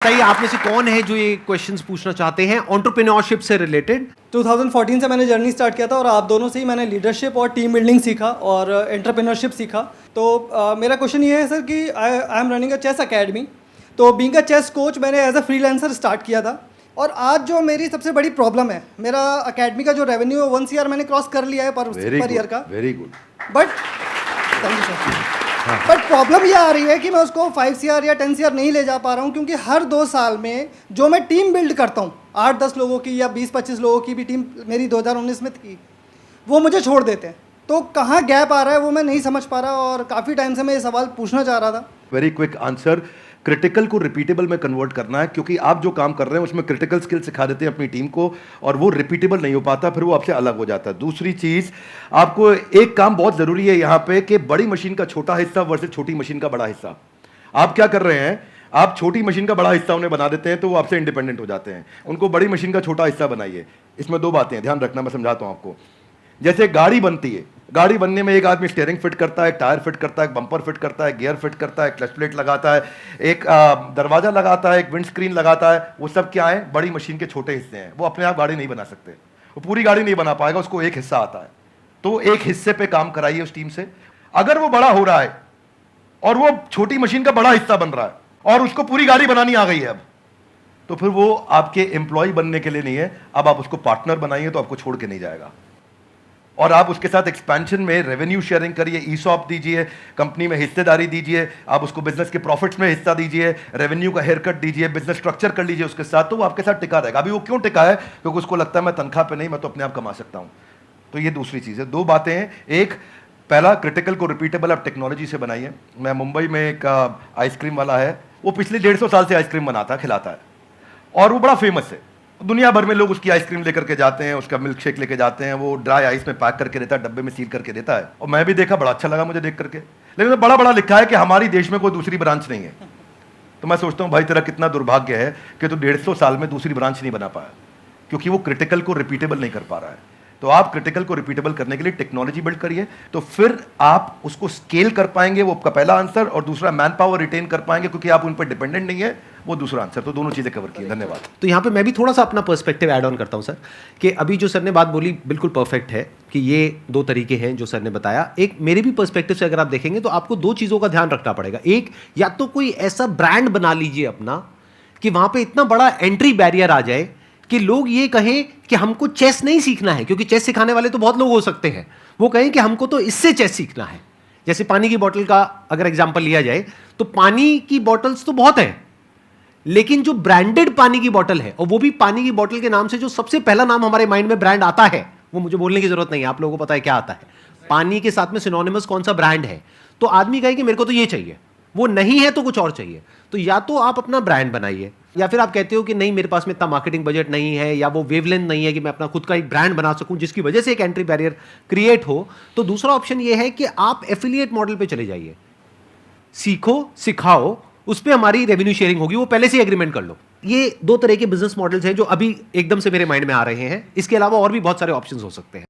बताइए आप में से कौन है जो ये क्वेश्चंस पूछना चाहते हैं एंटरप्रेन्योरशिप से रिलेटेड। 2014 से मैंने जर्नी स्टार्ट किया था और आप दोनों से ही मैंने लीडरशिप और टीम बिल्डिंग सीखा और एंटरप्रेन्योरशिप सीखा। तो मेरा क्वेश्चन ये है सर कि I am running a chess academy. तो बीइंग अ चेस कोच मैंने एज अ फ्रीलांसर स्टार्ट किया था और आज जो मेरी सबसे बड़ी प्रॉब्लम है, मेरा अकेडमी का जो रेवेन्यू है 1 CR मैंने क्रॉस कर लिया है पर ईयर का। Very good. But thank you sir. But problem ये आ रही है कि मैं उसको 5 CR या 10 CR नहीं ले जा पा रहा हूँ, क्योंकि हर 2 साल में जो मैं टीम बिल्ड करता हूँ 8-10 लोगों की या 20-25 लोगों की भी टीम मेरी 2019 में थी, वो मुझे छोड़ देते हैं। तो कहाँ गैप आ रहा है वो मैं नहीं समझ पा रहा और काफ़ी टाइम से मैं ये सवाल पूछना चाह रहा था। वेरी क्विक आंसर, क्रिटिकल को रिपीटेबल में कन्वर्ट करना है, क्योंकि आप जो काम कर रहे हैं उसमें क्रिटिकल स्किल सिखा देते हैं अपनी टीम को और वो रिपीटेबल नहीं हो पाता, फिर वो आपसे अलग हो जाता है। दूसरी चीज, आपको एक काम बहुत जरूरी है यहाँ पे कि बड़ी मशीन का छोटा हिस्सा वर्सेस छोटी मशीन का बड़ा हिस्सा। आप क्या कर रहे हैं, आप छोटी मशीन का बड़ा हिस्सा उन्हें बना देते हैं तो वो आपसे इंडिपेंडेंट हो जाते हैं। उनको बड़ी मशीन का छोटा हिस्सा बनाइए। इसमें 2 बातें हैं, ध्यान रखना, मैं समझाता हूँ आपको। जैसे गाड़ी बनती है, गाड़ी बनने में एक आदमी स्टीयरिंग फिट करता है, टायर फिट करता है, बम्पर फिट करता है, गियर फिट करता है, क्लच प्लेट लगाता है, एक दरवाजा लगाता है, एक विंड स्क्रीन लगाता है। वो सब क्या है, बड़ी मशीन के छोटे हिस्से हैं। वो अपने आप गाड़ी नहीं बना सकते, वो पूरी गाड़ी नहीं बना पाएगा, उसको एक हिस्सा आता है। तो एक हिस्से पे काम कराइए उस टीम से। अगर वो बड़ा हो रहा है और वो छोटी मशीन का बड़ा हिस्सा बन रहा है और उसको पूरी गाड़ी बनानी आ गई है अब, तो फिर वो आपके एम्प्लॉय बनने के लिए नहीं है। अब आप उसको पार्टनर बनाइए तो आपको छोड़ के नहीं जाएगा। और आप उसके साथ एक्सपेंशन में रेवेन्यू शेयरिंग करिए, ईसॉप दीजिए, कंपनी में हिस्सेदारी दीजिए, आप उसको बिजनेस के प्रॉफिट्स में हिस्सा दीजिए, रेवेन्यू का हेयर कट दीजिए, बिजनेस स्ट्रक्चर कर लीजिए उसके साथ, तो वो आपके साथ टिका रहेगा। अभी वो क्यों टिका है, क्योंकि उसको लगता है मैं तनख्वाह पे नहीं, मैं तो अपने आप कमा सकता हूं। तो ये दूसरी चीज़ है। 2 बातें हैं। एक, पहला, क्रिटिकल को रिपीटेबल आप टेक्नोलॉजी से बनाइए। मैं मुंबई में एक आइसक्रीम वाला है, वो पिछले 150 साल से आइसक्रीम बनाता है, खिलाता है और वो बड़ा फेमस है। दुनिया भर में लोग उसकी आइसक्रीम लेकर के जाते हैं, उसका मिल्क शेक लेके जाते हैं, वो ड्राई आइस में पैक करके देता है, डब्बे में सील करके देता है। और मैं भी देखा, बड़ा अच्छा लगा मुझे देख करके। लेकिन बड़ा बड़ा लिखा है कि हमारी देश में कोई दूसरी ब्रांच नहीं है। तो मैं सोचता हूँ भाई तेरा कितना दुर्भाग्य है कि तू 150 साल में दूसरी ब्रांच नहीं बना पाया, क्योंकि वो क्रिटिकल को रिपीटेबल नहीं कर पा रहा है। तो आप क्रिटिकल को रिपीटेबल करने के लिए टेक्नोलॉजी बिल्ड करिए, तो फिर आप उसको स्केल कर पाएंगे। वो आपका पहला आंसर। और दूसरा, मैन पावर रिटेन कर पाएंगे, क्योंकि आप उन पर डिपेंडेंट नहीं है, वो दूसरा आंसर। तो दोनों चीजें कवर की। धन्यवाद। तो यहाँ पे मैं भी थोड़ा सा अपना पर्सपेक्टिव ऐड ऑन करता हूँ सर, कि अभी जो सर ने बात बोली बिल्कुल परफेक्ट है कि ये 2 तरीके हैं जो सर ने बताया। एक मेरे भी पर्सपेक्टिव से अगर आप देखेंगे तो आपको 2 चीज़ों का ध्यान रखना पड़ेगा। एक, या तो कोई ऐसा ब्रांड बना लीजिए अपना कि वहाँ पे इतना बड़ा एंट्री बैरियर आ जाए कि लोग ये कहें कि हमको चेस नहीं सीखना है, क्योंकि चेस सिखाने वाले तो बहुत लोग हो सकते हैं, वो कहें कि हमको तो इससे चेस सीखना है। जैसे पानी की बोतल का अगर एग्जांपल लिया जाए तो पानी की बोतल्स तो बहुत हैं, लेकिन जो ब्रांडेड पानी की बोतल है, और वो भी पानी की बोतल के नाम से जो सबसे पहला नाम हमारे माइंड में ब्रांड आता है, वो मुझे बोलने की जरूरत नहीं है, आप लोगों को पता है क्या आता है। पानी के साथ में सिनोनिमस कौन सा ब्रांड है, तो आदमी कहे कि मेरे को तो ये चाहिए, वो नहीं है तो कुछ और चाहिए। तो या तो आप अपना ब्रांड बनाइए, या फिर आप कहते हो कि नहीं मेरे पास में इतना मार्केटिंग बजट नहीं है, या वो वेवलेंथ नहीं है कि मैं अपना खुद का एक ब्रांड बना सकूं जिसकी वजह से एक एंट्री बैरियर क्रिएट हो, तो दूसरा ऑप्शन ये है कि आप एफिलिएट मॉडल पे चले जाइए। सीखो, सिखाओ, उस पर हमारी रेवेन्यू शेयरिंग होगी, वो पहले से एग्रीमेंट कर लो। ये 2 तरह के बिजनेस मॉडल्स हैं जो अभी एकदम से मेरे माइंड में आ रहे हैं। इसके अलावा और भी बहुत सारे ऑप्शंस हो सकते हैं।